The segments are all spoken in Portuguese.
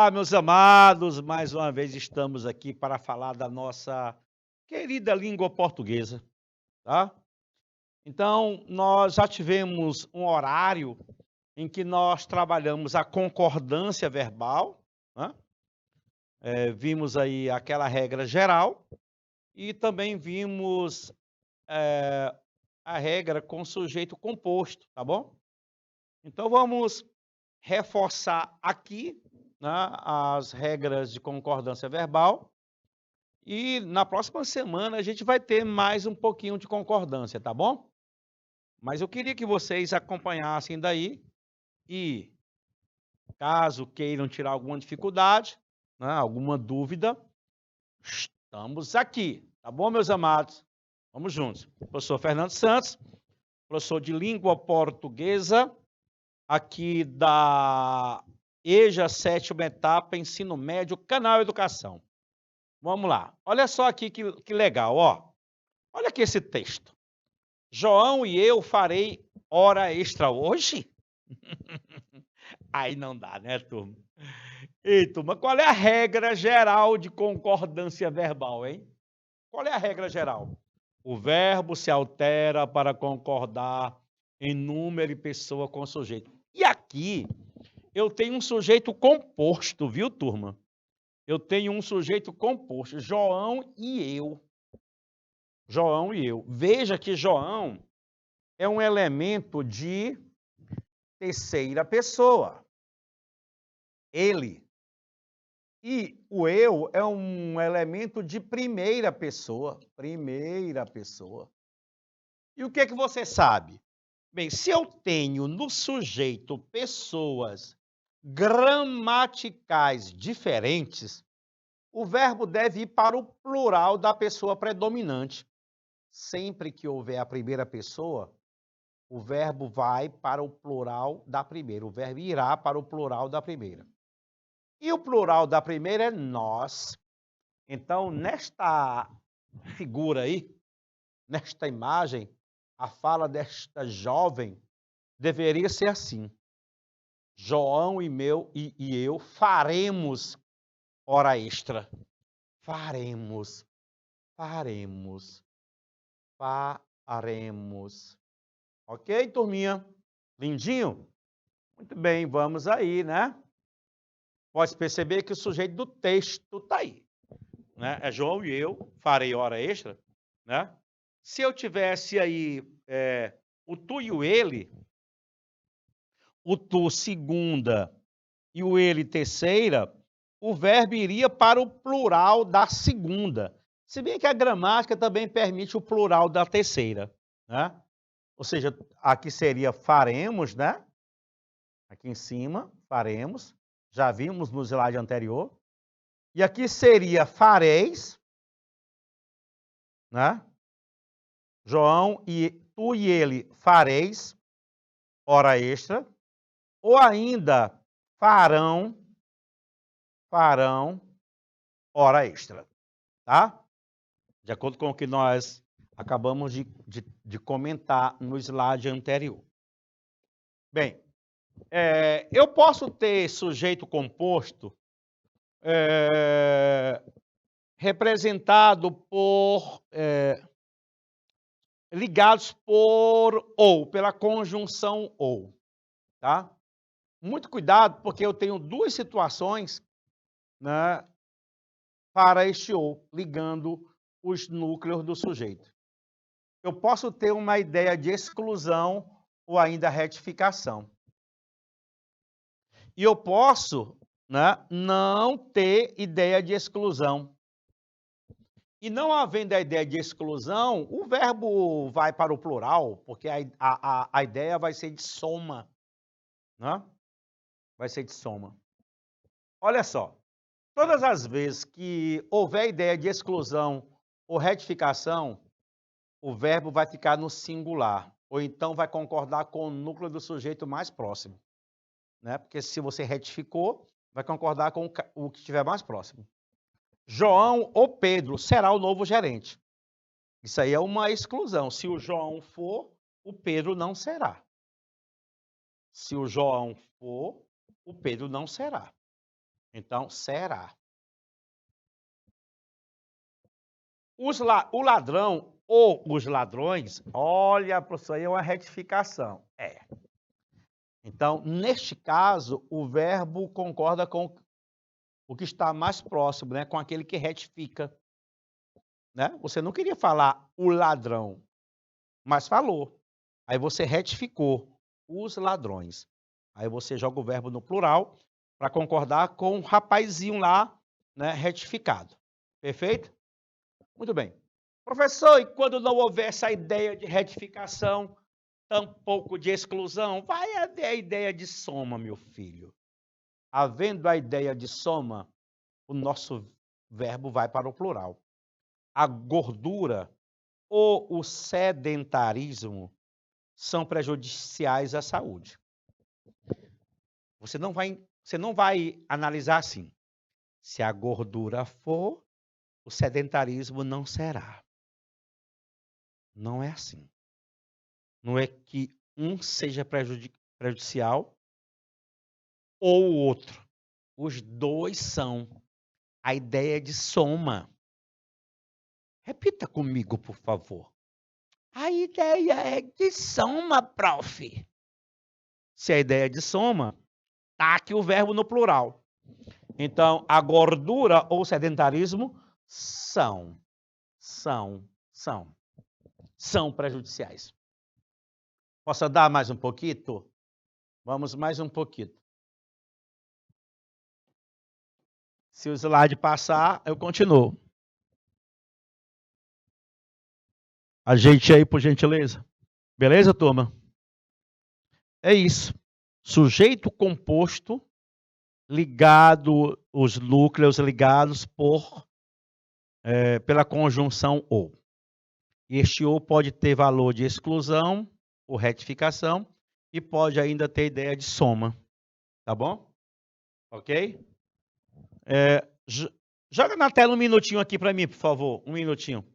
Olá, meus amados, mais uma vez estamos aqui para falar da nossa querida língua portuguesa, tá? Então, nós já tivemos um horário em que nós trabalhamos a concordância verbal, né? Vimos aí aquela regra geral e também vimos eh, a regra com sujeito composto, tá bom? Então, vamos reforçar aqui, né, as regras de concordância verbal. E na próxima semana a gente vai ter mais um pouquinho de concordância, tá bom? Mas eu queria que vocês acompanhassem daí e, caso queiram tirar alguma dificuldade, né, alguma dúvida, estamos aqui, tá bom, meus amados? Vamos juntos. Professor Fernando Santos, professor de língua portuguesa, aqui da EJA Sétima Etapa, Ensino Médio, Canal Educação. Vamos lá. Olha só aqui que legal, ó. Olha aqui esse texto. João e eu farei hora extra hoje? Aí não dá, né, turma? Ei, turma, qual é a regra geral de concordância verbal, hein? Qual é a regra geral? O verbo se altera para concordar em número e pessoa com sujeito. E aqui eu tenho um sujeito composto, viu, turma? Eu tenho um sujeito composto, João e eu. João e eu. Veja que João é um elemento de terceira pessoa. Ele. E o eu é um elemento de primeira pessoa. Primeira pessoa. E o que é que você sabe? Bem, se eu tenho no sujeito pessoas gramaticais diferentes, o verbo deve ir para o plural da pessoa predominante. Sempre que houver a primeira pessoa, o verbo vai para o plural da primeira. O verbo irá para o plural da primeira. E o plural da primeira é nós. Então, nesta figura aí, nesta imagem, a fala desta jovem deveria ser assim: João e eu faremos hora extra. Faremos, faremos, faremos. Ok, turminha? Lindinho? Muito bem, vamos aí, né? Pode perceber que o sujeito do texto está aí, né? É João e eu, farei hora extra, né? Se eu tivesse aí o tu e o tu segunda e o ele terceira, o verbo iria para o plural da segunda. Se bem que a gramática também permite o plural da terceira, né? Ou seja, aqui seria faremos, né? Aqui em cima, faremos. Já vimos no slide anterior. E aqui seria fareis, né? João e tu e ele fareis, hora extra. Ou ainda farão, hora extra, tá? De acordo com o que nós acabamos de comentar no slide anterior. Bem, eu posso ter sujeito composto representado por ligados por ou, pela conjunção ou, tá? Muito cuidado, porque eu tenho duas situações, né, para este ou, ligando os núcleos do sujeito. Eu posso ter uma ideia de exclusão ou ainda retificação. E eu posso, né, não ter ideia de exclusão. E não havendo a ideia de exclusão, o verbo vai para o plural, porque a ideia vai ser de soma, né? Vai ser de soma. Olha só, todas as vezes que houver ideia de exclusão ou retificação, o verbo vai ficar no singular, ou então vai concordar com o núcleo do sujeito mais próximo, né? Porque se você retificou, vai concordar com o que estiver mais próximo. João ou Pedro será o novo gerente. Isso aí é uma exclusão. Se o João for, o Pedro não será. Se o João for, o Pedro não será. Então, será. O ladrão ou os ladrões, olha, professor, aí é uma retificação. É. Então, neste caso, o verbo concorda com o que está mais próximo, né? Com aquele que retifica. Né? Você não queria falar o ladrão, mas falou. Aí você retificou os ladrões. Aí você joga o verbo no plural para concordar com o rapazinho lá, né, retificado. Perfeito? Muito bem. Professor, e quando não houver essa ideia de retificação, tampouco de exclusão, vai haver a ideia de soma, meu filho. Havendo a ideia de soma, o nosso verbo vai para o plural. A gordura ou o sedentarismo são prejudiciais à saúde. Você não vai analisar assim. Se a gordura for, o sedentarismo não será. Não é assim. Não é que um seja prejudicial ou o outro. Os dois são. A ideia de soma. Repita comigo, por favor. A ideia é de soma, prof. Se a ideia é de soma, tá aqui o verbo no plural. Então, a gordura ou sedentarismo são prejudiciais. Posso dar mais um pouquinho? Vamos mais um pouquinho. Se o slide passar, eu continuo. Ajeite aí, por gentileza. Beleza, turma? É isso. Sujeito composto ligado, os núcleos ligados pela conjunção ou. Este ou pode ter valor de exclusão ou retificação e pode ainda ter ideia de soma. Tá bom? Ok? Joga na tela um minutinho aqui para mim, por favor. Um minutinho.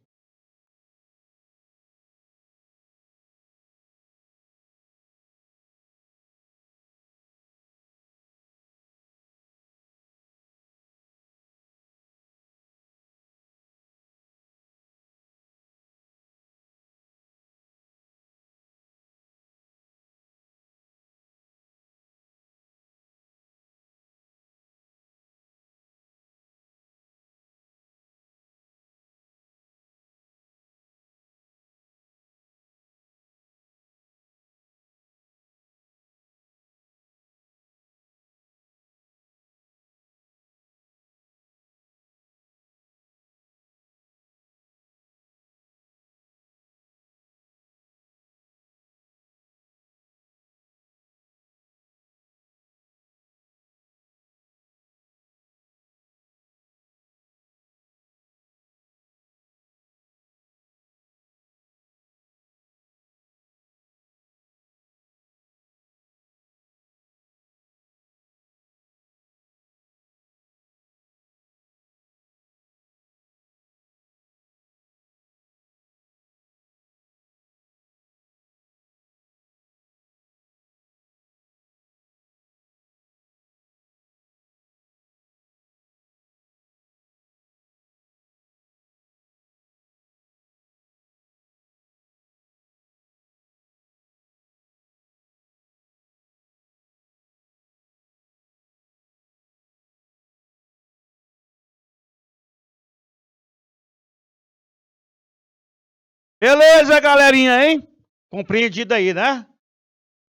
Beleza, galerinha, hein? Compreendido aí, né?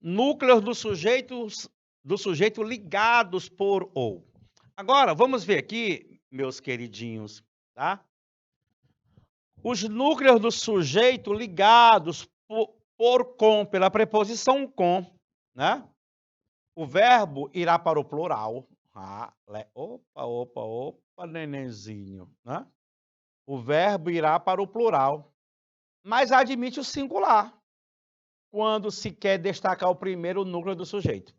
Núcleos do sujeito ligados por ou. Agora, vamos ver aqui, meus queridinhos, tá? Os núcleos do sujeito ligados por com, pela preposição com, né? O verbo irá para o plural. Opa, nenenzinho, né? O verbo irá para o plural, mas admite o singular quando se quer destacar o primeiro núcleo do sujeito.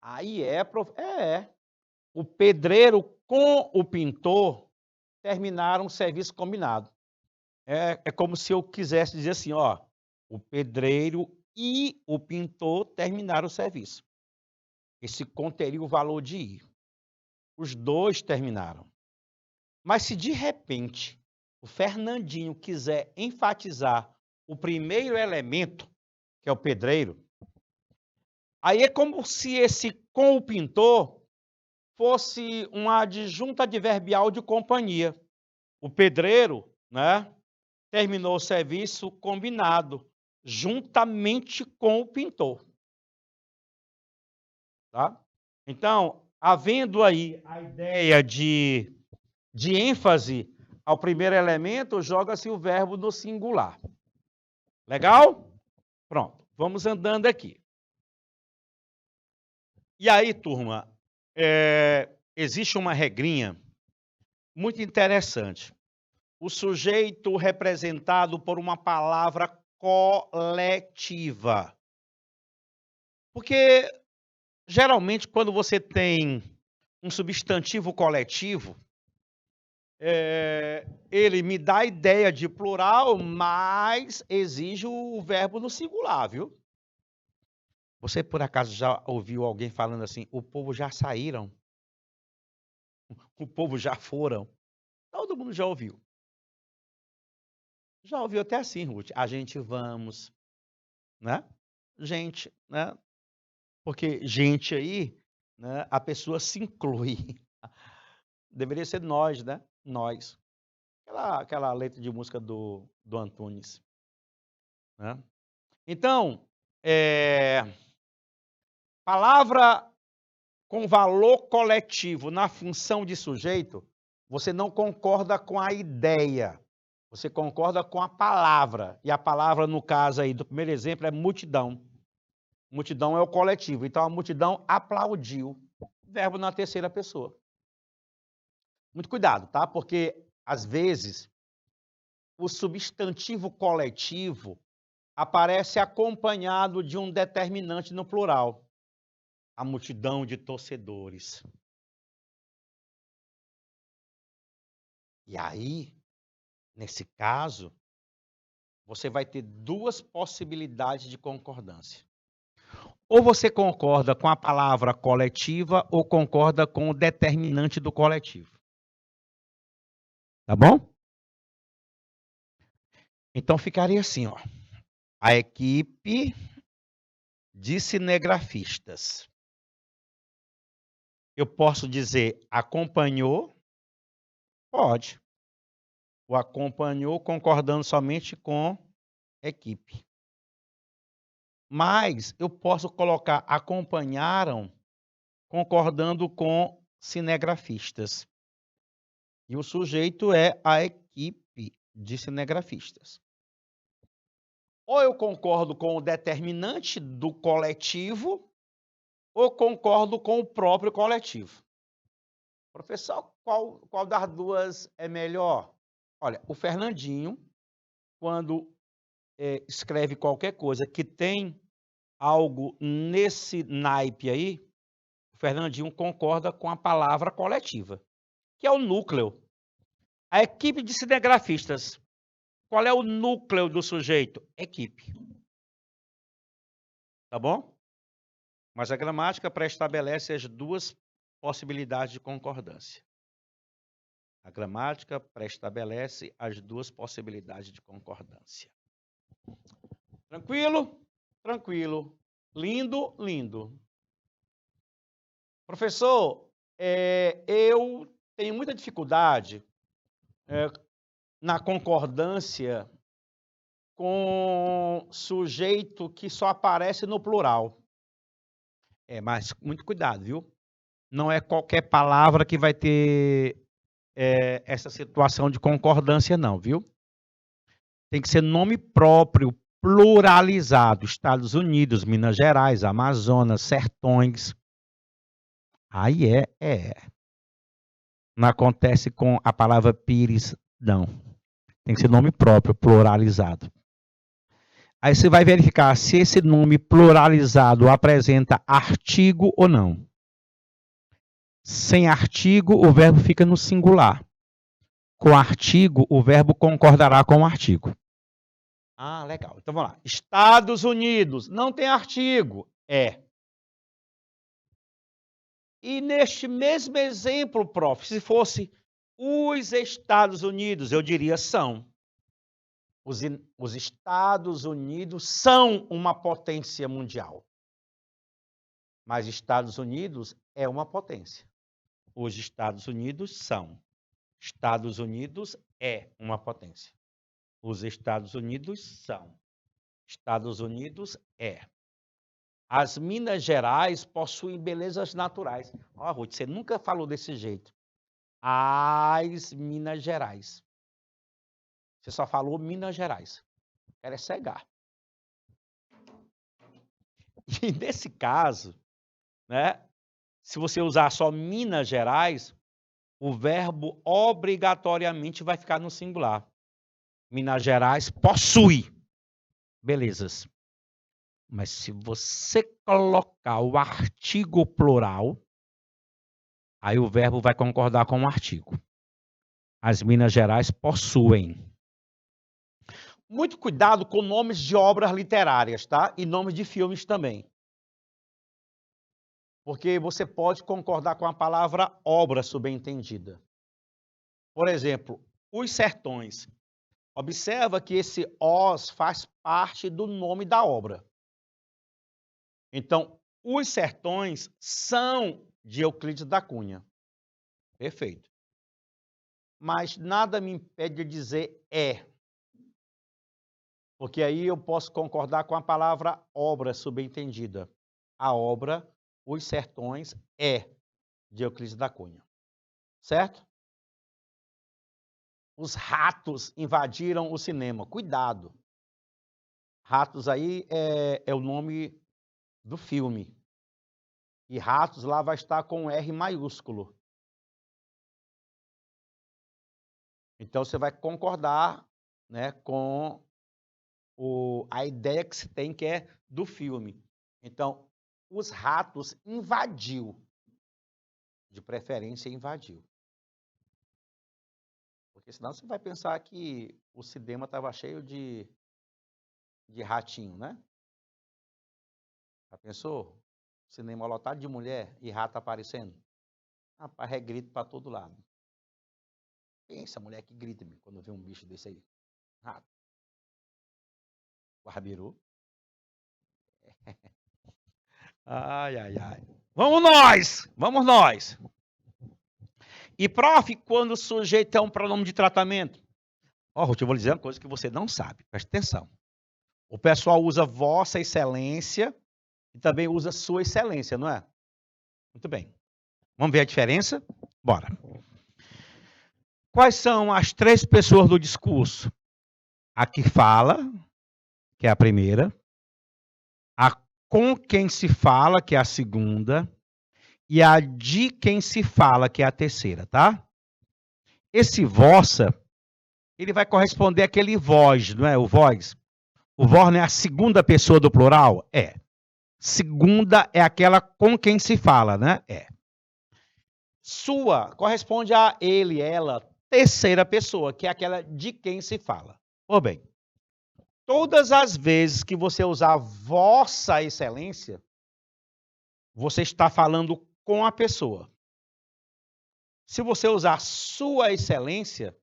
Aí o pedreiro com o pintor terminaram o serviço combinado. É como se eu quisesse dizer assim, ó, o pedreiro e o pintor terminaram o serviço. Esse conteria o valor de ir. Os dois terminaram. Mas se de repente o Fernandinho quiser enfatizar o primeiro elemento, que é o pedreiro, aí é como se esse com o pintor fosse uma adjunta adverbial de companhia. O pedreiro, né, terminou o serviço combinado, juntamente com o pintor. Tá? Então, havendo aí a ideia de ênfase ao primeiro elemento, joga-se o verbo no singular. Legal? Pronto, vamos andando aqui. E aí, turma, existe uma regrinha muito interessante. O sujeito representado por uma palavra coletiva. Porque, geralmente, quando você tem um substantivo coletivo, ele me dá a ideia de plural, mas exige o verbo no singular, viu? Você, por acaso, já ouviu alguém falando assim, o povo já saíram? O povo já foram? Todo mundo já ouviu. Já ouviu até assim, Ruth, a gente vamos, né? Gente, né? Porque gente aí, né, a pessoa se inclui. Deveria ser nós, né? Nós. Aquela letra de música do Antunes. Né? Então, palavra com valor coletivo na função de sujeito, você não concorda com a ideia, você concorda com a palavra. E a palavra, no caso aí do primeiro exemplo, é multidão. Multidão é o coletivo. Então, a multidão aplaudiu. Verbo na terceira pessoa. Muito cuidado, tá? Porque, às vezes, o substantivo coletivo aparece acompanhado de um determinante no plural. A multidão de torcedores. E aí, nesse caso, você vai ter duas possibilidades de concordância. Ou você concorda com a palavra coletiva ou concorda com o determinante do coletivo. Tá bom? Então ficaria assim, ó. A equipe de cinegrafistas. Eu posso dizer acompanhou? Pode. O acompanhou concordando somente com equipe. Mas eu posso colocar acompanharam concordando com cinegrafistas. E o sujeito é a equipe de cinegrafistas. Ou eu concordo com o determinante do coletivo, ou concordo com o próprio coletivo. Professor, qual das duas é melhor? Olha, o Fernandinho, quando escreve qualquer coisa que tem algo nesse naipe aí, o Fernandinho concorda com a palavra coletiva, que é o núcleo. A equipe de cinegrafistas. Qual é o núcleo do sujeito? Equipe. Tá bom? Mas a gramática pré-estabelece as duas possibilidades de concordância. A gramática pré-estabelece as duas possibilidades de concordância. Tranquilo? Tranquilo. Lindo, lindo. Professor, eu tenho muita dificuldade na concordância com sujeito que só aparece no plural. Mas muito cuidado, viu? Não é qualquer palavra que vai ter essa situação de concordância, não, viu? Tem que ser nome próprio, pluralizado. Estados Unidos, Minas Gerais, Amazonas, Sertões. Aí Não acontece com a palavra Pires, não. Tem que ser nome próprio, pluralizado. Aí você vai verificar se esse nome pluralizado apresenta artigo ou não. Sem artigo, o verbo fica no singular. Com artigo, o verbo concordará com o artigo. Ah, legal. Então vamos lá. Estados Unidos. Não tem artigo. E neste mesmo exemplo, prof, se fosse os Estados Unidos, eu diria são. Os Estados Unidos são uma potência mundial. Mas Estados Unidos é uma potência. Os Estados Unidos são. Estados Unidos é uma potência. Os Estados Unidos são. Estados Unidos é. As Minas Gerais possuem belezas naturais. Ó, Ruth, você nunca falou desse jeito. As Minas Gerais. Você só falou Minas Gerais. Quero é cegar. E nesse caso, né, se você usar só Minas Gerais, o verbo obrigatoriamente vai ficar no singular. Minas Gerais possui belezas. Mas se você colocar o artigo plural, aí o verbo vai concordar com o artigo. As Minas Gerais possuem. Muito cuidado com nomes de obras literárias, tá? E nomes de filmes também. Porque você pode concordar com a palavra obra subentendida. Por exemplo, Os Sertões. Observa que esse os faz parte do nome da obra. Então, Os Sertões são de Euclides da Cunha. Perfeito. Mas nada me impede de dizer é. Porque aí eu posso concordar com a palavra obra subentendida. A obra, Os Sertões, é de Euclides da Cunha. Certo? Os ratos invadiram o cinema. Cuidado. Ratos aí é o nome do filme. E ratos lá vai estar com R maiúsculo. Então você vai concordar, né, com a ideia que se tem, que é do filme. Então, os ratos invadiu. De preferência, invadiu. Porque senão você vai pensar que o cinema estava cheio de ratinho, né? Já pensou? Cinema lotado de mulher e rato aparecendo? Rapaz, é grito para todo lado. Pensa, mulher que grita quando vê um bicho desse aí. Rato. Guarbiru. Ai, ai, ai. Vamos nós! Vamos nós! E, prof, quando o sujeito é um pronome de tratamento? Ó, Ruth, eu vou lhe dizer uma coisa que você não sabe. Preste atenção. O pessoal usa Vossa Excelência e também usa Sua Excelência, não é? Muito bem. Vamos ver a diferença? Bora. Quais são as três pessoas do discurso? A que fala, que é a primeira. A com quem se fala, que é a segunda. E a de quem se fala, que é a terceira, tá? Esse vossa, ele vai corresponder àquele vós, não é? O vós. O vós não é a segunda pessoa do plural? É. Segunda é aquela com quem se fala, né? É. Sua corresponde a ele, ela, terceira pessoa, que é aquela de quem se fala. Ou bem, todas as vezes que você usar Vossa Excelência, você está falando com a pessoa. Se você usar Sua Excelência,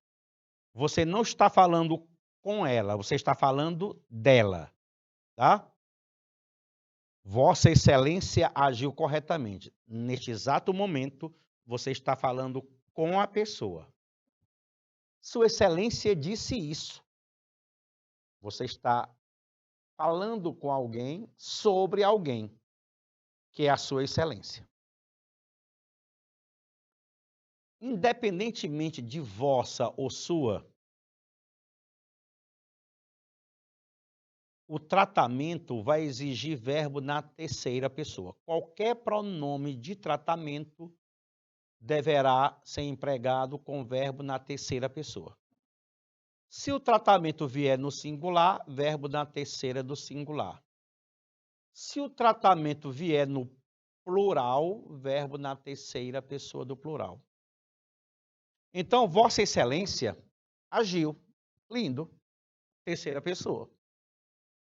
você não está falando com ela, você está falando dela, tá? Vossa Excelência agiu corretamente. Neste exato momento, você está falando com a pessoa. Sua Excelência disse isso. Você está falando com alguém sobre alguém, que é a Sua Excelência. Independentemente de vossa ou sua, o tratamento vai exigir verbo na terceira pessoa. Qualquer pronome de tratamento deverá ser empregado com verbo na terceira pessoa. Se o tratamento vier no singular, verbo na terceira do singular. Se o tratamento vier no plural, verbo na terceira pessoa do plural. Então, Vossa Excelência agiu. Lindo. Terceira pessoa.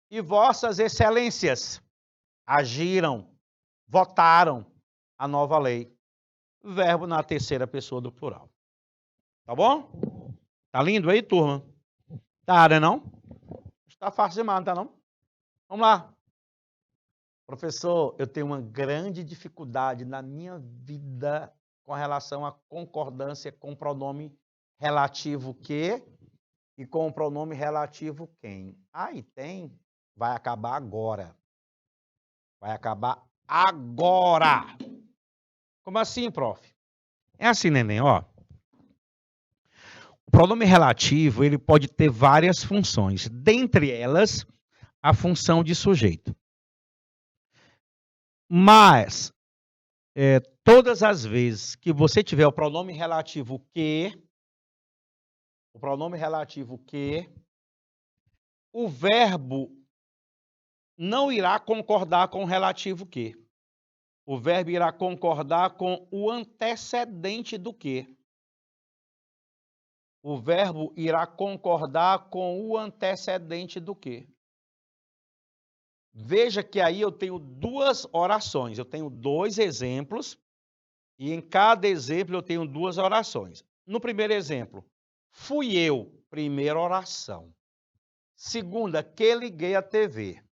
E Vossas Excelências agiram, votaram. a nova lei. Verbo na terceira pessoa do plural. Tá bom? Tá lindo aí, turma? Tá, né não? Está fácil demais, não tá não? Vamos lá. Professor, eu tenho uma grande dificuldade na minha vida com relação à concordância com o pronome relativo que e com o pronome relativo quem. Aí tem, vai acabar agora. Vai acabar agora. Como assim, prof? É assim, neném, ó. O pronome relativo, ele pode ter várias funções. Dentre elas, a função de sujeito. Mas, todas as vezes que você tiver o pronome relativo que, o verbo não irá concordar com o relativo que. O verbo irá concordar com o antecedente do que. O verbo irá concordar com o antecedente do que. Veja que aí eu tenho duas orações, eu tenho dois exemplos, e em cada exemplo eu tenho duas orações. No primeiro exemplo, fui eu, primeira oração. Segunda, que liguei a TV.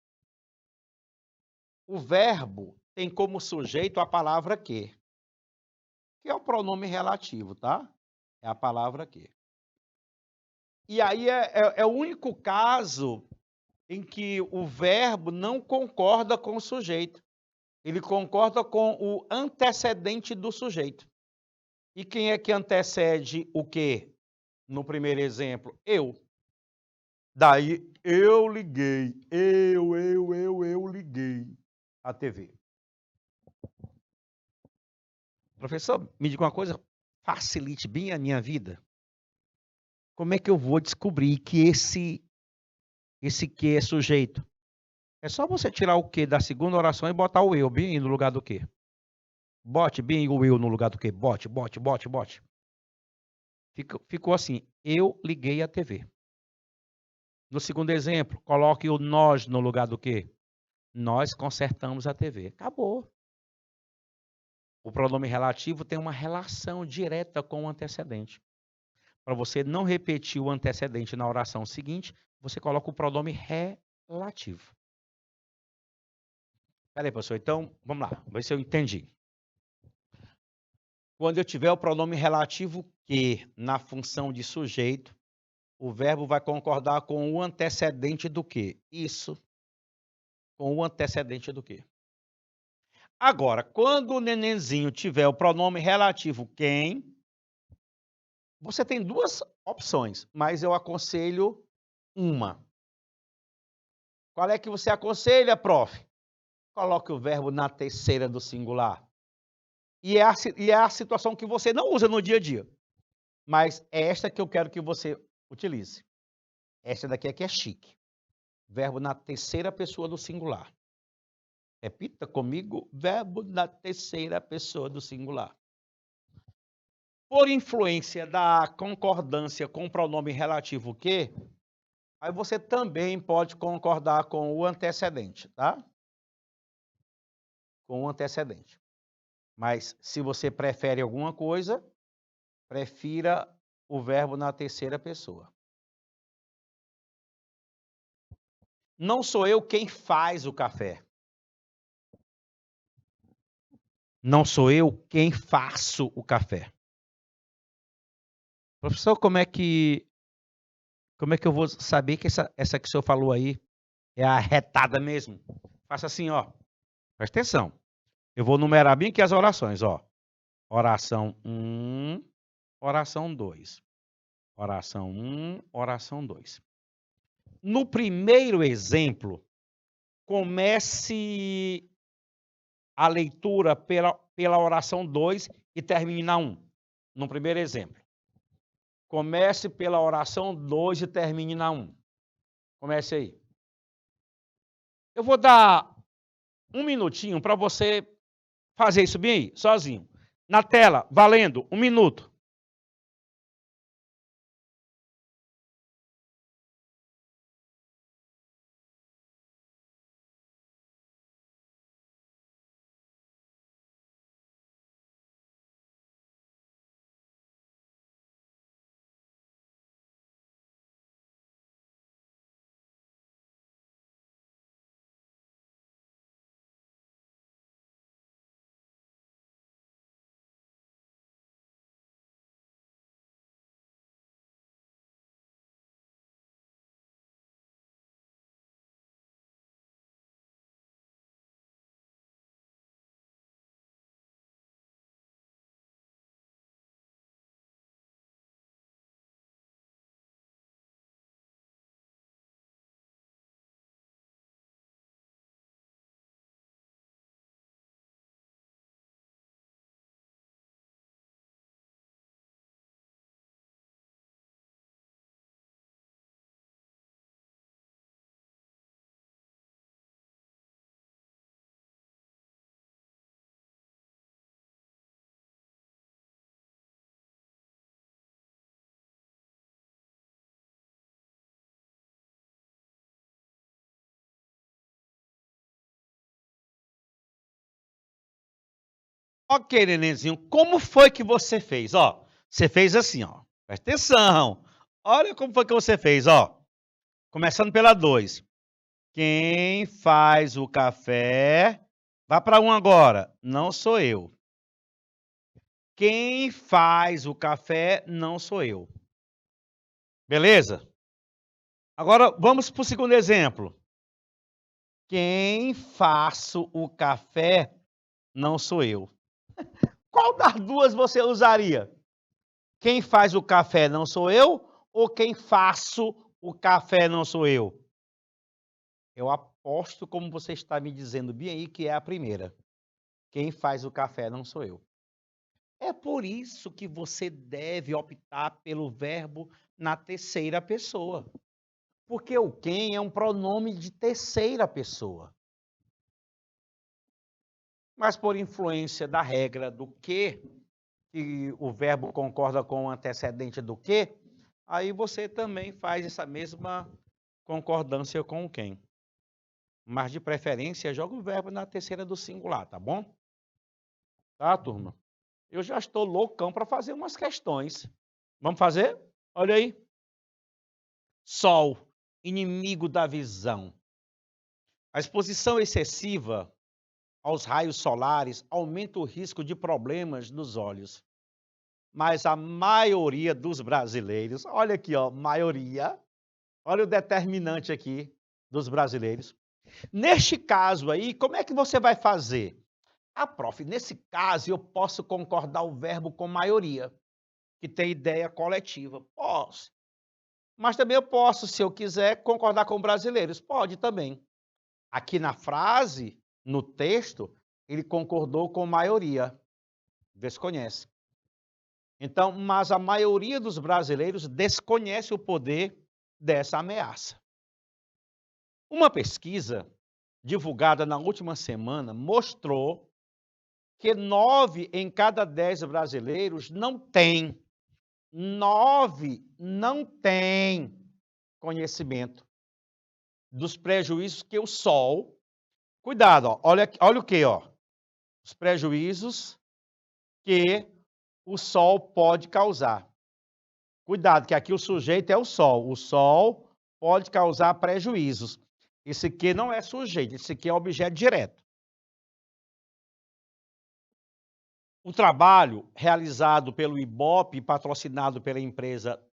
O verbo tem como sujeito a palavra que é o pronome relativo, tá? É a palavra que. E aí é o único caso em que o verbo não concorda com o sujeito. Ele concorda com o antecedente do sujeito. E quem é que antecede o quê? No primeiro exemplo, eu. Daí, eu liguei. Eu liguei a TV. Professor, me diga uma coisa, facilite bem a minha vida. Como é que eu vou descobrir que esse que é sujeito? É só você tirar o que da segunda oração e botar o eu bem no lugar do que. Bote bem o eu no lugar do que. Bote. Ficou assim, eu liguei a TV. No segundo exemplo, coloque o nós no lugar do que. Nós consertamos a TV. Acabou. O pronome relativo tem uma relação direta com o antecedente. Para você não repetir o antecedente na oração seguinte, você coloca o pronome relativo. Peraí, professor, então, vamos lá, ver se eu entendi. Quando eu tiver o pronome relativo que na função de sujeito, o verbo vai concordar com o antecedente do que? Isso. Com o antecedente do que? Agora, quando o nenenzinho tiver o pronome relativo quem, você tem duas opções, mas eu aconselho uma. Qual é que você aconselha, prof? Coloque o verbo na terceira do singular. E é a situação que você não usa no dia a dia. Mas é esta que eu quero que você utilize. Esta daqui é que é chique. Verbo na terceira pessoa do singular. Repita comigo, verbo na terceira pessoa do singular. Por influência da concordância com o pronome relativo que, aí você também pode concordar com o antecedente, tá? Com o antecedente. Mas se você prefere alguma coisa, prefira o verbo na terceira pessoa. Não sou eu quem faz o café. Não sou eu quem faço o café. Professor, como é que eu vou saber que essa que o senhor falou aí é a retada mesmo? Faça assim, ó. Presta atenção. Eu vou numerar bem aqui as orações, ó. Oração 1, oração 2. Oração 1, oração 2. No primeiro exemplo, comece a leitura pela oração 2 e termine na 1. No primeiro exemplo. Comece pela oração 2 e termine na 1. Comece aí. Eu vou dar um minutinho para você fazer isso bem aí, sozinho. Na tela, valendo, 1 minuto. Ok, nenenzinho, como foi que você fez? Ó, você fez assim, ó. Presta atenção. Olha como foi que você fez, ó. Começando pela 2. Quem faz o café? Vá para 1 agora. Não sou eu. Quem faz o café não sou eu. Beleza? Agora vamos para o segundo exemplo. Quem faço o café não sou eu. Qual das duas você usaria? Quem faz o café não sou eu ou quem faço o café não sou eu? Eu aposto, como você está me dizendo bem aí, que é a primeira. Quem faz o café não sou eu. É por isso que você deve optar pelo verbo na terceira pessoa. Porque o quem é um pronome de terceira pessoa. Mas por influência da regra do que o verbo concorda com o antecedente do que, aí você também faz essa mesma concordância com o quem. Mas de preferência, joga o verbo na terceira do singular, tá bom? Tá, turma? Eu já estou loucão para fazer umas questões. Vamos fazer? Olha aí. Sol, inimigo da visão. A exposição excessiva aos raios solares aumenta o risco de problemas nos olhos. Mas a maioria dos brasileiros, olha aqui, ó, maioria, olha o determinante aqui dos brasileiros. Neste caso aí, como é que você vai fazer? Ah, prof, nesse caso eu posso concordar o verbo com maioria, que tem ideia coletiva. Posso. Mas também eu posso, se eu quiser, concordar com brasileiros. Pode também. Aqui na frase, no texto, ele concordou com maioria. Desconhece. Então, mas a maioria dos brasileiros desconhece o poder dessa ameaça. Uma pesquisa divulgada na última semana mostrou que 9 em cada 10 brasileiros não têm, 9 não têm conhecimento dos prejuízos que o sol, cuidado, ó, olha o que, ó, os prejuízos que o sol pode causar. Cuidado, que aqui o sujeito é o sol pode causar prejuízos. Esse aqui não é sujeito, esse aqui é objeto direto. O trabalho realizado pelo IBOP, patrocinado pela empresa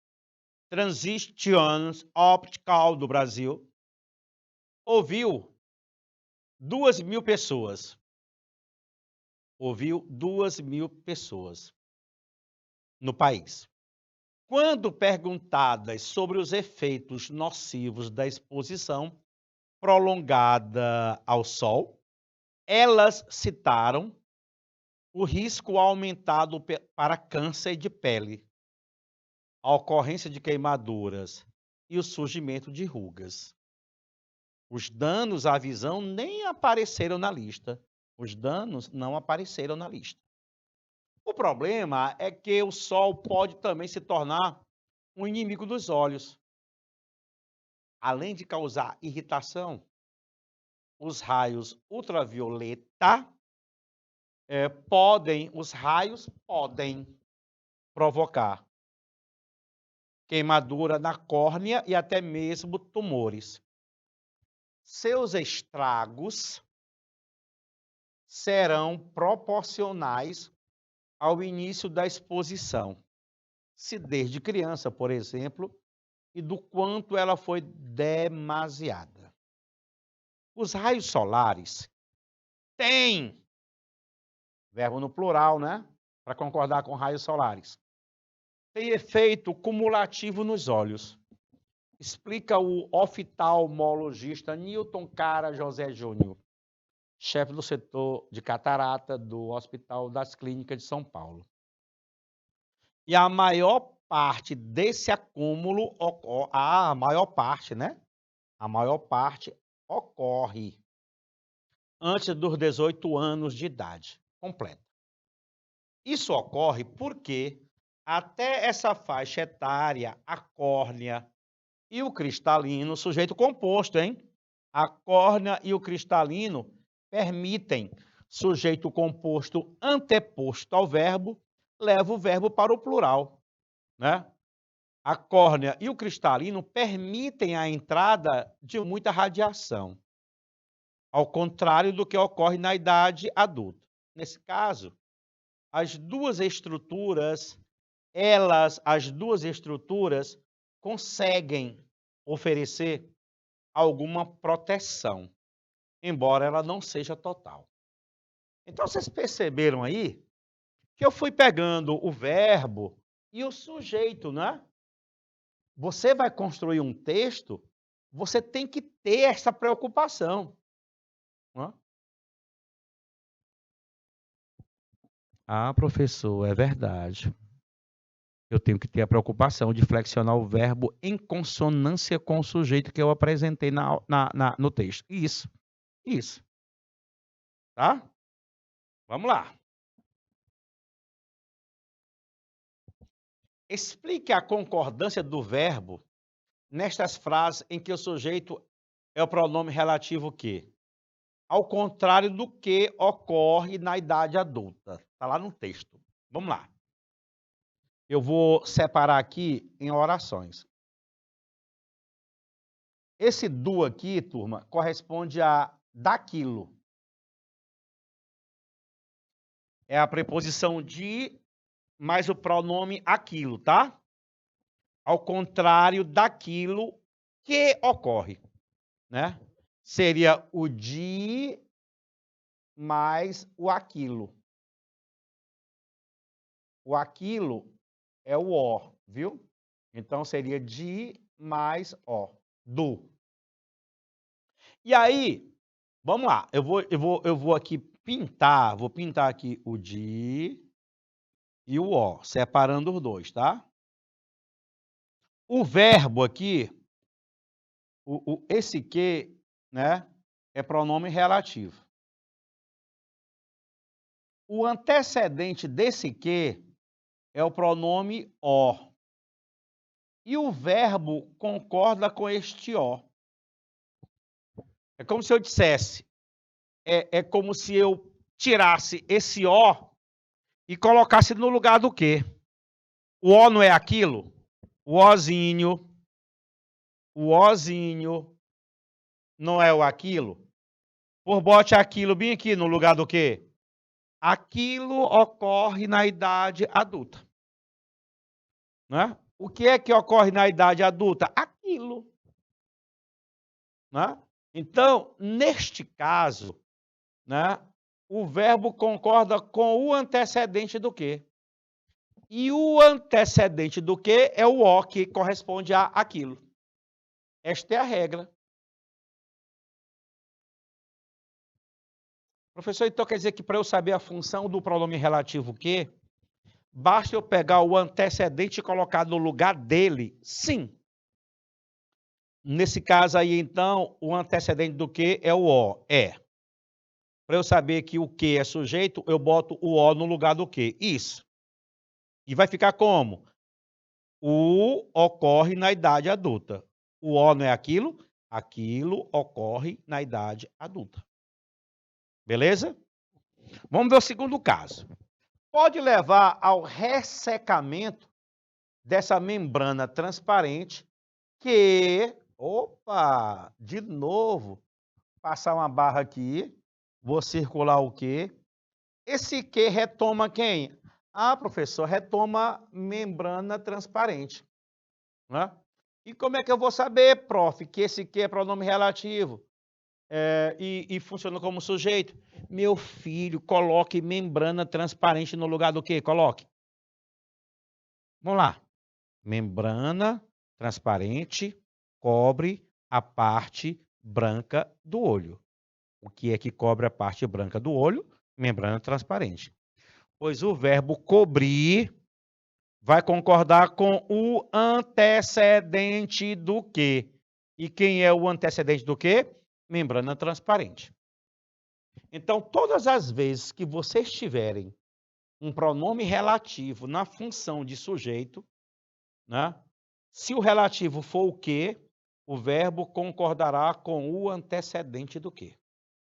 Transitions Optical do Brasil, ouviu 2.000 pessoas. Ouviu 2.000 pessoas no país. Quando perguntadas sobre os efeitos nocivos da exposição prolongada ao sol, elas citaram o risco aumentado para câncer de pele, a ocorrência de queimaduras e o surgimento de rugas. Os danos à visão nem apareceram na lista. Os danos não apareceram na lista. O problema é que o sol pode também se tornar um inimigo dos olhos. Além de causar irritação, os raios ultravioleta podem provocar queimadura na córnea e até mesmo tumores. Seus estragos serão proporcionais ao início da exposição, se desde criança, por exemplo, e do quanto ela foi demasiada. Os raios solares têm, verbo no plural, né? Para concordar com raios solares, tem efeito cumulativo nos olhos. Explica o oftalmologista Newton Cara José Júnior, chefe do setor de catarata do Hospital das Clínicas de São Paulo. E a maior parte desse acúmulo, a maior parte, né? A maior parte ocorre antes dos 18 anos de idade completa. Isso ocorre porque até essa faixa etária, a córnea e o cristalino, sujeito composto, hein? A córnea e o cristalino permitem sujeito composto anteposto ao verbo, leva o verbo para o plural, né? A córnea e o cristalino permitem a entrada de muita radiação, ao contrário do que ocorre na idade adulta. Nesse caso, as duas estruturas conseguem oferecer alguma proteção, embora ela não seja total. Então, vocês perceberam aí que eu fui pegando o verbo e o sujeito, né? Você vai construir um texto, você tem que ter essa preocupação. Né? Ah, professor, é verdade. Eu tenho que ter a preocupação de flexionar o verbo em consonância com o sujeito que eu apresentei no texto. Isso. Tá? Vamos lá. Explique a concordância do verbo nestas frases em que o sujeito é o pronome relativo que, ao contrário do que ocorre na idade adulta. Está lá no texto. Vamos lá. Eu vou separar aqui em orações. Esse do aqui, turma, corresponde a daquilo. É a preposição de mais o pronome aquilo, tá? Ao contrário daquilo que ocorre, né? Seria o de mais o aquilo. O aquilo é o o, viu? Então seria de mais o, do. E aí, vamos lá. Eu vou aqui pintar, vou pintar aqui o de e o o, separando os dois, tá? O verbo aqui, esse que, né, é pronome relativo. O antecedente desse que é o pronome o. E o verbo concorda com este o. É como se eu dissesse, é como se eu tirasse esse o e colocasse no lugar do quê? O o não é aquilo? O ozinho não é o aquilo? Por bote aquilo bem aqui no lugar do quê? Aquilo ocorre na idade adulta. Né? O que é que ocorre na idade adulta? Aquilo. Né? Então, neste caso, né, o verbo concorda com o antecedente do quê? E o antecedente do quê é o o, que corresponde a aquilo. Esta é a regra. Professor, então quer dizer que para eu saber a função do pronome relativo que, basta eu pegar o antecedente e colocar no lugar dele? Sim. Nesse caso aí, então, o antecedente do que é o o. É. Para eu saber que o que é sujeito, eu boto o o no lugar do que. Isso. E vai ficar como? O ocorre na idade adulta. O o não é aquilo? Aquilo ocorre na idade adulta. Beleza? Vamos ver o segundo caso. Pode levar ao ressecamento dessa membrana transparente que, opa, de novo, passar uma barra aqui, vou circular o quê? Esse que retoma quem? Ah, professor, retoma membrana transparente. Né? E como é que eu vou saber, prof, que esse que é pronome relativo e funciona como sujeito? Meu filho, coloque membrana transparente no lugar do quê? Coloque. Vamos lá. Membrana transparente cobre a parte branca do olho. O que é que cobre a parte branca do olho? Membrana transparente. Pois o verbo cobrir vai concordar com o antecedente do quê? E quem é o antecedente do quê? Membrana transparente. Então, todas as vezes que vocês tiverem um pronome relativo na função de sujeito, né? Se o relativo for o quê, o verbo concordará com o antecedente do quê.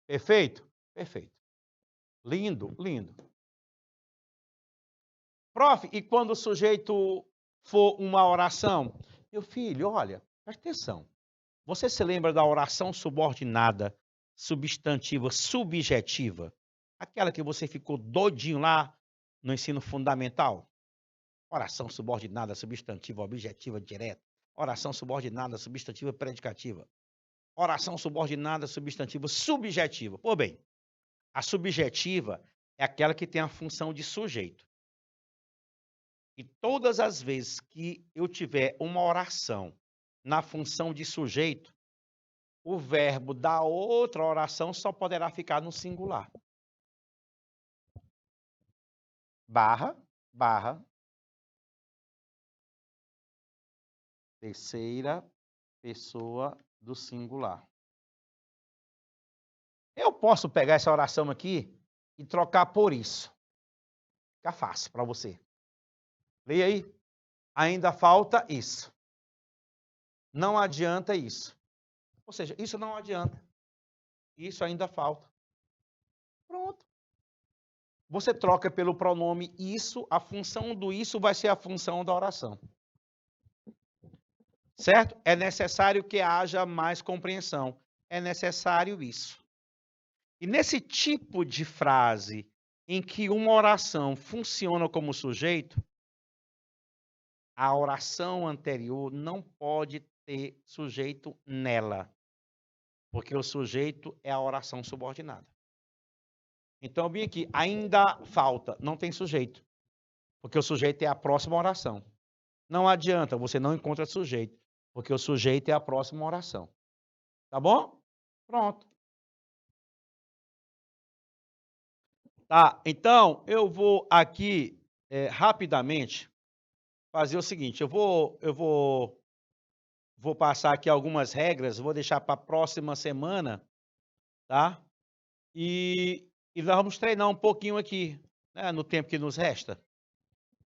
Perfeito? Perfeito. Lindo, lindo. Prof, e quando o sujeito for uma oração? Meu filho, olha, presta atenção. Você se lembra da oração subordinada, substantiva, subjetiva? Aquela que você ficou doidinho lá no ensino fundamental? Oração subordinada, substantiva, objetiva, direta. Oração subordinada, substantiva, predicativa. Oração subordinada, substantiva, subjetiva. Pô, bem, a subjetiva é aquela que tem a função de sujeito. E todas as vezes que eu tiver uma oração na função de sujeito, o verbo da outra oração só poderá ficar no singular. Barra, barra, terceira pessoa do singular. Eu posso pegar essa oração aqui e trocar por isso. Fica fácil para você. Leia aí. Ainda falta isso. Não adianta isso. Ou seja, isso não adianta. Isso ainda falta. Pronto. Você troca pelo pronome isso, a função do isso vai ser a função da oração. Certo? É necessário que haja mais compreensão. É necessário isso. E nesse tipo de frase em que uma oração funciona como sujeito, a oração anterior não pode ter sujeito nela, porque o sujeito é a oração subordinada. Então, bem aqui, ainda falta, não tem sujeito, porque o sujeito é a próxima oração. Não adianta, você não encontra sujeito, porque o sujeito é a próxima oração. Tá bom? Pronto. Tá, então eu vou aqui rapidamente fazer o seguinte, eu vou passar aqui algumas regras, vou deixar para a próxima semana, tá? E nós vamos treinar um pouquinho aqui, né, no tempo que nos resta,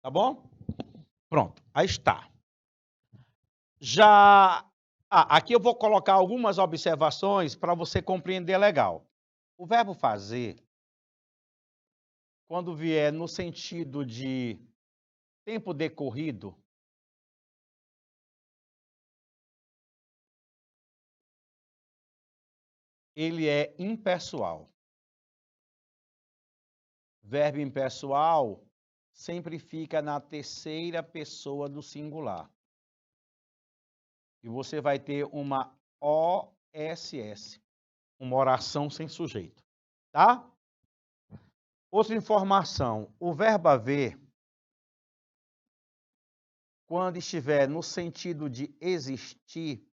tá bom? Pronto, aí está. Já, aqui eu vou colocar algumas observações para você compreender legal. O verbo fazer, quando vier no sentido de tempo decorrido, ele é impessoal. Verbo impessoal sempre fica na terceira pessoa do singular. E você vai ter uma OSS, uma oração sem sujeito, tá? Outra informação, o verbo haver, quando estiver no sentido de existir,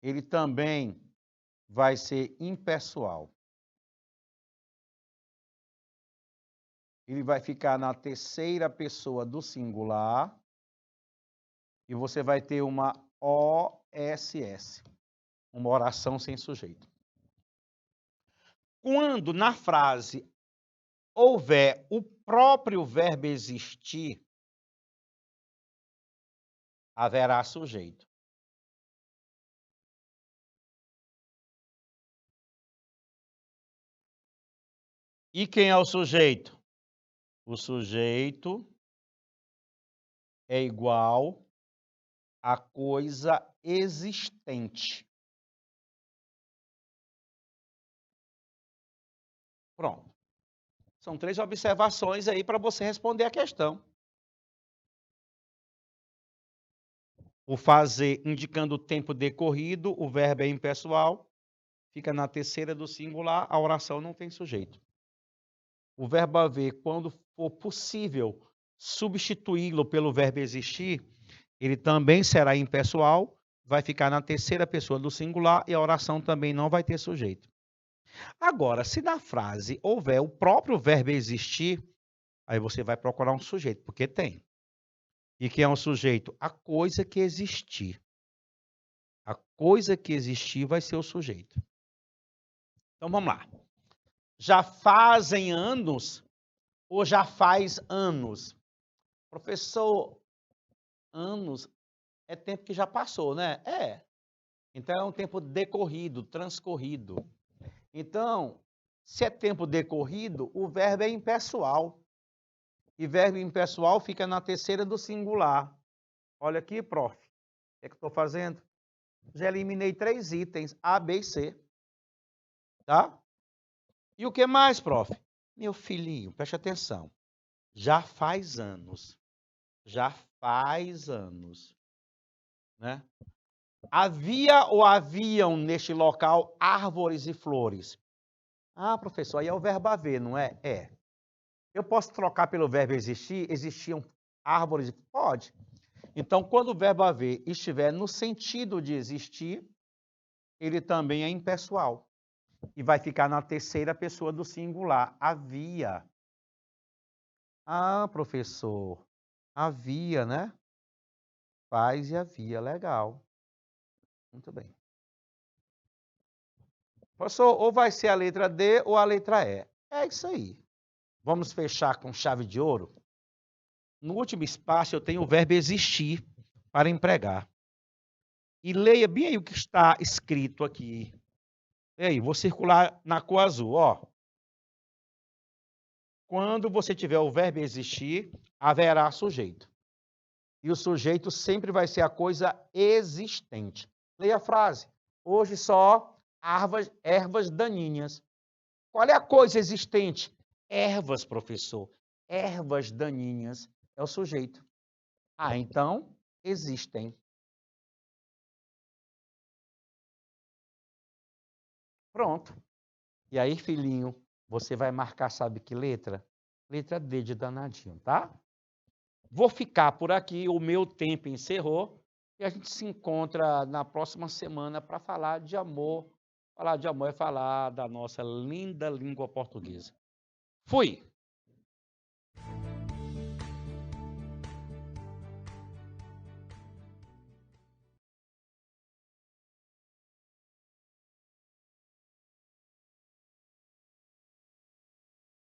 ele também vai ser impessoal. Ele vai ficar na terceira pessoa do singular e você vai ter uma OSS, uma oração sem sujeito. Quando na frase houver o próprio verbo existir, haverá sujeito. E quem é o sujeito? O sujeito é igual a coisa existente. Pronto. São 3 observações aí para você responder a questão. O fazer indicando o tempo decorrido, o verbo é impessoal, fica na terceira do singular, a oração não tem sujeito. O verbo haver, quando for possível substituí-lo pelo verbo existir, ele também será impessoal, vai ficar na terceira pessoa do singular e a oração também não vai ter sujeito. Agora, se na frase houver o próprio verbo existir, aí você vai procurar um sujeito, porque tem. E que é um sujeito? A coisa que existir. A coisa que existir vai ser o sujeito. Então, vamos lá. Já fazem anos ou já faz anos? Professor, anos é tempo que já passou, né? É. Então, é um tempo decorrido, transcorrido. Então, se é tempo decorrido, o verbo é impessoal. E verbo impessoal fica na terceira do singular. Olha aqui, prof. O que é que eu estou fazendo? Já eliminei 3 itens, A, B e C. Tá? E o que mais, prof? Meu filhinho, preste atenção. Já faz anos. Já faz anos. Né? Havia ou haviam neste local árvores e flores? Ah, professor, aí é o verbo haver, não é? É. Eu posso trocar pelo verbo existir? Existiam árvores? Pode. Então, quando o verbo haver estiver no sentido de existir, ele também é impessoal. E vai ficar na terceira pessoa do singular. Havia. Ah, professor, havia, né? Faz e havia. Legal. Muito bem. Professor, ou vai ser a letra D ou a letra E. É isso aí. Vamos fechar com chave de ouro? No último espaço, eu tenho o verbo existir para empregar. E leia bem aí o que está escrito aqui. Leia aí, vou circular na cor azul, ó. Quando você tiver o verbo existir, haverá sujeito. E o sujeito sempre vai ser a coisa existente. Leia a frase. Hoje só ervas daninhas. Qual é a coisa existente? Ervas, professor. Ervas daninhas é o sujeito. Ah, então existem. Pronto. E aí, filhinho, você vai marcar, sabe que letra? Letra D de danadinho, tá? Vou ficar por aqui, o meu tempo encerrou e a gente se encontra na próxima semana para falar de amor. Falar de amor é falar da nossa linda língua portuguesa. Fui!